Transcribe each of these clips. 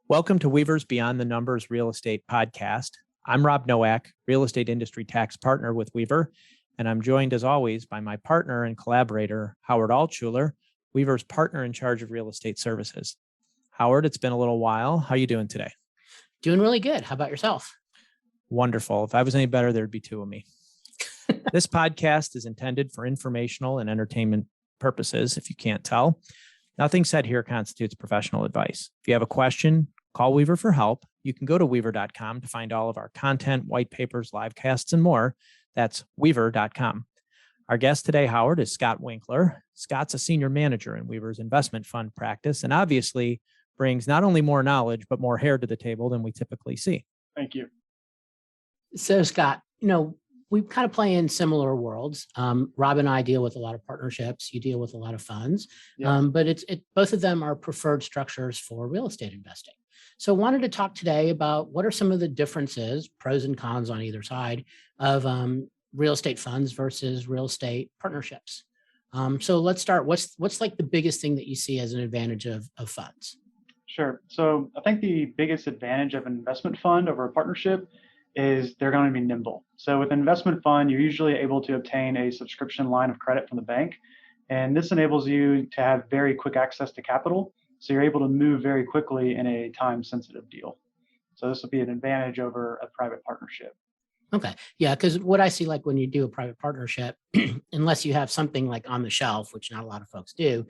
Welcome to Weaver's Beyond the Numbers Real Estate Podcast. I'm Rob Nowak, real estate industry tax partner with Weaver, and I'm joined as always by my partner and collaborator, Howard Altshuler, Weaver's partner in charge of real estate services. Howard, it's been a little while. How are you doing today? Doing really good. How about yourself? Wonderful. If I was any better, there'd be two of me. This podcast is intended for informational and entertainment purposes, if you can't tell. Nothing said here constitutes professional advice. If you have a question, call Weaver for help. You can go to weaver.com to find all of our content, white papers, live casts, and more. That's weaver.com. Our guest today, Howard, is Scott Winkler. Scott's a senior manager in Weaver's investment fund practice and obviously brings not only more knowledge, but more hair to the table than we typically see. Thank you. So, Scott, we kind of play in similar worlds. Rob and I deal with a lot of partnerships. You deal with a lot of funds, but both of them are preferred structures for real estate investing. So wanted to talk today about what are some of the differences, pros and cons on either side of real estate funds versus real estate partnerships. So let's start. What's like the biggest thing that you see as an advantage of funds? Sure. So I think the biggest advantage of an investment fund over a partnership is they're going to be nimble. So with an investment fund, you're usually able to obtain a subscription line of credit from the bank. And this enables you to have very quick access to capital. So you're able to move very quickly in a time-sensitive deal. So this will be an advantage over a private partnership. Okay. Yeah, because what I see, like when you do a private partnership, unless you have something like on the shelf, which not a lot of folks do,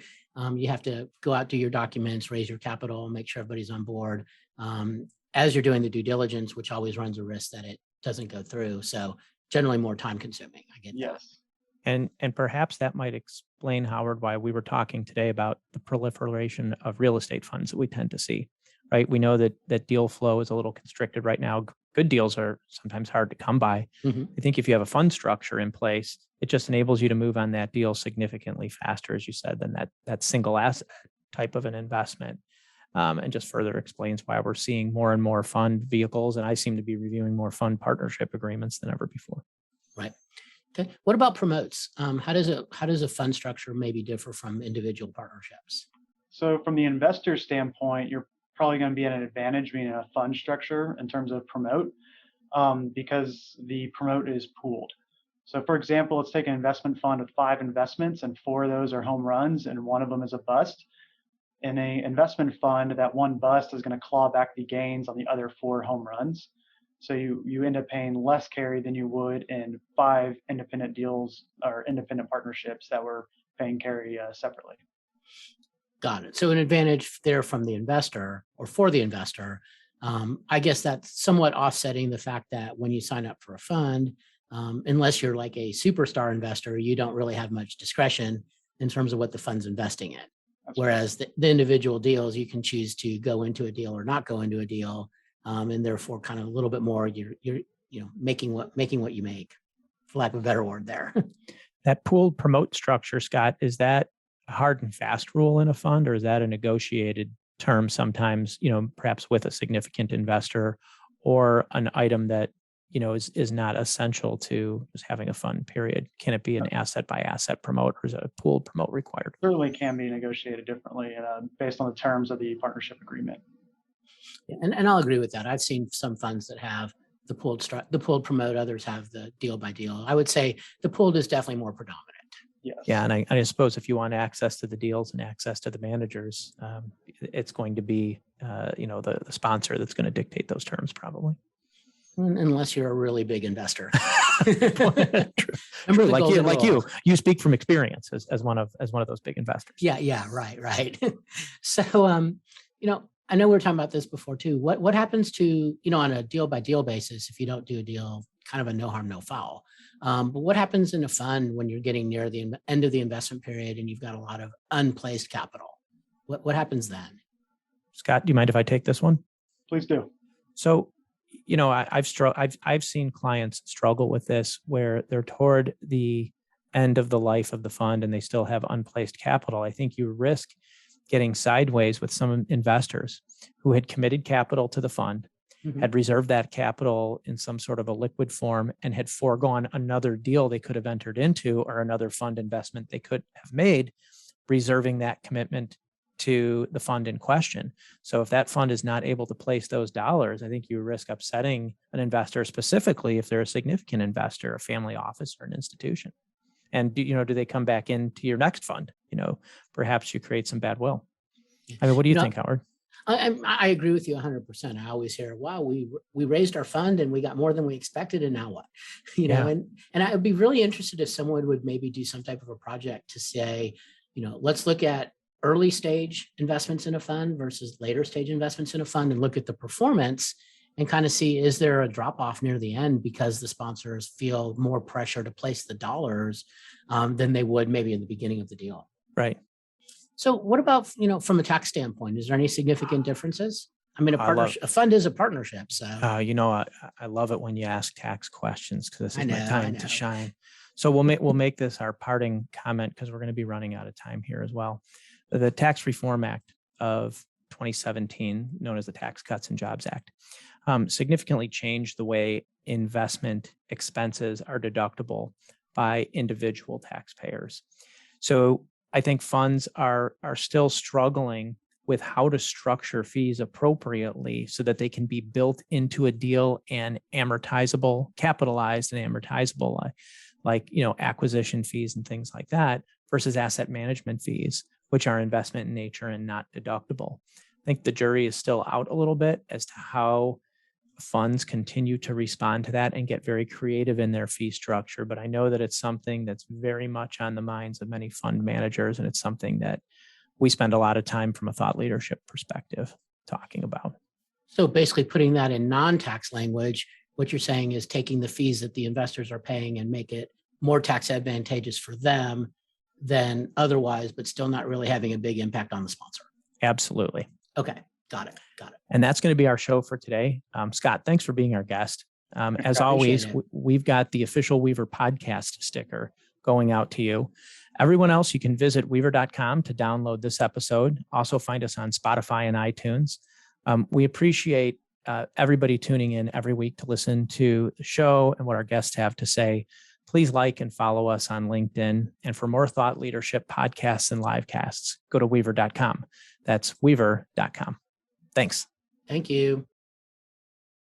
you have to go out, do your documents, raise your capital, make sure everybody's on board. As you're doing the due diligence, which always runs a risk that it doesn't go through. So generally more time consuming. I get that. Yes. And perhaps that might explain, Howard, why we were talking today about the proliferation of real estate funds that we tend to see, right? We know that deal flow is a little constricted right now. Good deals are sometimes hard to come by. Mm-hmm. I think if you have a fund structure in place, it just enables you to move on that deal significantly faster, as you said, than that single asset type of an investment. And just further explains why we're seeing more and more fund vehicles. And I seem to be reviewing more fund partnership agreements than ever before. Right. Okay. What about promotes? How does a fund structure maybe differ from individual partnerships? So from the investor standpoint, you're probably going to be at an advantage being in a fund structure in terms of promote because the promote is pooled. So for example, let's take an investment fund with 5 investments and 4 of those are home runs and one of them is a bust. In an investment fund, that one bust is going to claw back the gains on the other 4 home runs. So you end up paying less carry than you would in 5 independent deals or independent partnerships that were paying carry separately. Got it. So an advantage there from the investor or for the investor. I guess that's somewhat offsetting the fact that when you sign up for a fund, unless you're like a superstar investor, you don't really have much discretion in terms of what the fund's investing in. Whereas the individual deals, you can choose to go into a deal or not go into a deal, and therefore kind of a little bit more you're making what you make, for lack of a better word there. That pooled promote structure, Scott, is that a hard and fast rule in a fund, or is that a negotiated term sometimes, perhaps with a significant investor, or an item that is not essential to just having a fund period? Can it be an asset by asset promote, or is a pooled promote required? Certainly can be negotiated differently based on the terms of the partnership agreement. And I'll agree with that. I've seen some funds that have the pooled promote, others have the deal by deal. I would say the pooled is definitely more predominant. Yes. Yeah, and I suppose if you want access to the deals and access to the managers, it's going to be the sponsor that's going to dictate those terms probably. Unless you're a really big investor. True. Like you speak from experience as one of those big investors. Yeah, right. So, I know we were talking about this before too. What happens to, on a deal by deal basis, if you don't do a deal, kind of a no harm, no foul. But what happens in a fund when you're getting near the end of the investment period and you've got a lot of unplaced capital? What happens then? Scott, do you mind if I take this one? Please do. So, I've seen clients struggle with this where they're toward the end of the life of the fund and they still have unplaced capital. I think you risk getting sideways with some investors who had committed capital to the fund, had reserved that capital in some sort of a liquid form, and had foregone another deal they could have entered into or another fund investment they could have made, reserving that commitment to the fund in question. So if that fund is not able to place those dollars, I think you risk upsetting an investor, specifically if they're a significant investor, a family office or an institution. And do they come back into your next fund? Perhaps you create some bad will. I mean, what do you think, Howard? I agree with you 100%. I always hear, wow, we raised our fund and we got more than we expected, and now what? And I would be really interested if someone would maybe do some type of a project to say, let's look at early stage investments in a fund versus later stage investments in a fund and look at the performance and kind of see, is there a drop off near the end because the sponsors feel more pressure to place the dollars than they would maybe in the beginning of the deal. Right. So what about, from a tax standpoint, is there any significant differences? I mean, a fund is a partnership. So, I love it when you ask tax questions, because this is my time to shine. So we'll make this our parting comment, because we're going to be running out of time here as well. The Tax Reform Act of 2017, known as the Tax Cuts and Jobs Act, significantly changed the way investment expenses are deductible by individual taxpayers. So I think funds are still struggling with how to structure fees appropriately so that they can be built into a deal and amortizable, capitalized and amortizable, like acquisition fees and things like that, versus asset management fees, which are investment in nature and not deductible. I think the jury is still out a little bit as to how funds continue to respond to that and get very creative in their fee structure. But I know that it's something that's very much on the minds of many fund managers, and it's something that we spend a lot of time from a thought leadership perspective talking about. So basically putting that in non-tax language, what you're saying is taking the fees that the investors are paying and make it more tax advantageous for them than otherwise, but still not really having a big impact on the sponsor. Absolutely. Okay. Got it. And that's going to be our show for today. Scott, thanks for being our guest. As always, we've got the official Weaver podcast sticker going out to you. Everyone else, you can visit weaver.com to download this episode. Also find us on Spotify and iTunes. We appreciate everybody tuning in every week to listen to the show and what our guests have to say. Please like and follow us on LinkedIn. And for more thought leadership podcasts and live casts, go to weaver.com. That's weaver.com. Thanks. Thank you.